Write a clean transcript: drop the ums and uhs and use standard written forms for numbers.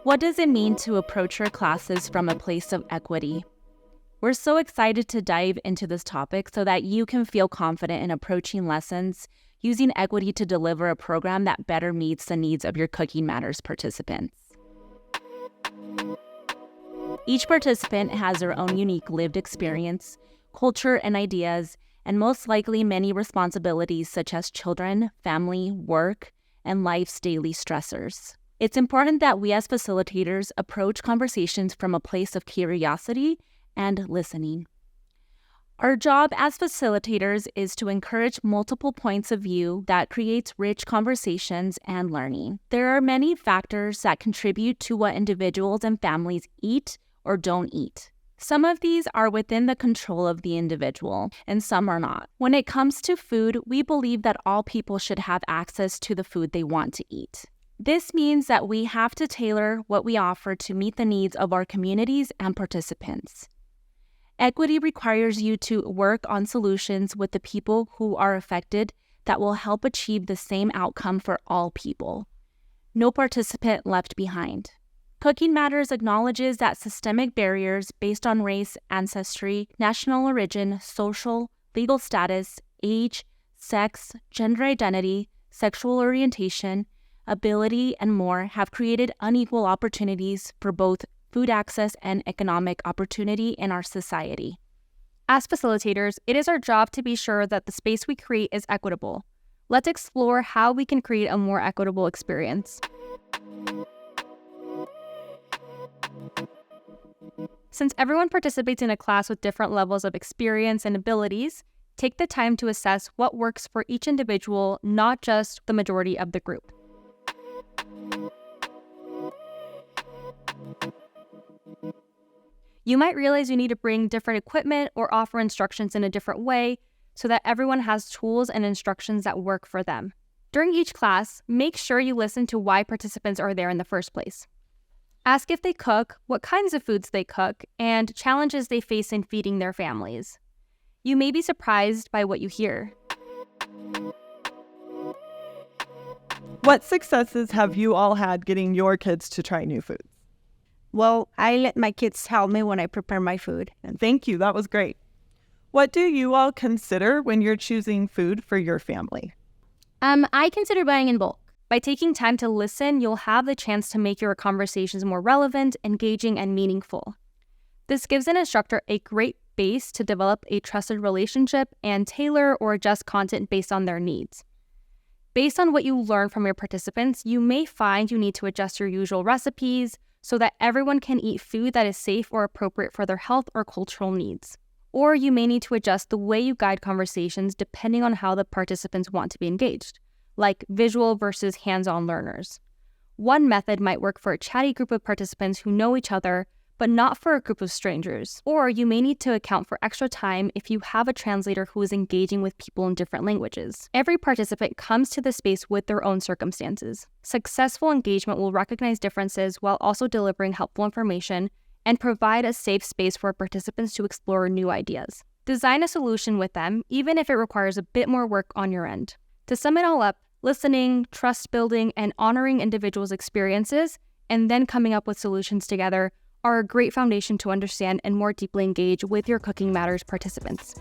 What does it mean to approach your classes from a place of equity? We're so excited to dive into this topic so that you can feel confident in approaching lessons using equity to deliver a program that better meets the needs of your Cooking Matters participants. Each participant has their own unique lived experience, culture, and ideas, and most likely many responsibilities such as children, family, work, and life's daily stressors. It's important that we as facilitators approach conversations from a place of curiosity and listening. Our job as facilitators is to encourage multiple points of view that creates rich conversations and learning. There are many factors that contribute to what individuals and families eat or don't eat. Some of these are within the control of the individual, and some are not. When it comes to food, we believe that all people should have access to the food they want to eat. This means that we have to tailor what we offer to meet the needs of our communities and participants. Equity requires you to work on solutions with the people who are affected that will help achieve the same outcome for all people. No participant left behind. Cooking Matters acknowledges that systemic barriers based on race, ancestry, national origin, social, legal status, age, sex, gender identity, sexual orientation, ability, and more have created unequal opportunities for both food access and economic opportunity in our society. As facilitators, it is our job to be sure that the space we create is equitable. Let's explore how we can create a more equitable experience. Since everyone participates in a class with different levels of experience and abilities, take the time to assess what works for each individual, not just the majority of the group. You might realize you need to bring different equipment or offer instructions in a different way so that everyone has tools and instructions that work for them. During each class, make sure you listen to why participants are there in the first place. Ask if they cook, what kinds of foods they cook, and challenges they face in feeding their families. You may be surprised by what you hear. What successes have you all had getting your kids to try new foods? Well, I let my kids help me when I prepare my food. And thank you, that was great. What do you all consider when you're choosing food for your family? I consider buying in bulk. By taking time to listen, you'll have the chance to make your conversations more relevant, engaging, and meaningful. This gives an instructor a great base to develop a trusted relationship and tailor or adjust content based on their needs. Based on what you learn from your participants, you may find you need to adjust your usual recipes so that everyone can eat food that is safe or appropriate for their health or cultural needs. Or you may need to adjust the way you guide conversations depending on how the participants want to be engaged, like visual versus hands-on learners. One method might work for a chatty group of participants who know each other, but not for a group of strangers. Or you may need to account for extra time if you have a translator who is engaging with people in different languages. Every participant comes to the space with their own circumstances. Successful engagement will recognize differences while also delivering helpful information and provide a safe space for participants to explore new ideas. Design a solution with them, even if it requires a bit more work on your end. To sum it all up, listening, trust building, and honoring individuals' experiences, and then coming up with solutions together are a great foundation to understand and more deeply engage with your Cooking Matters participants.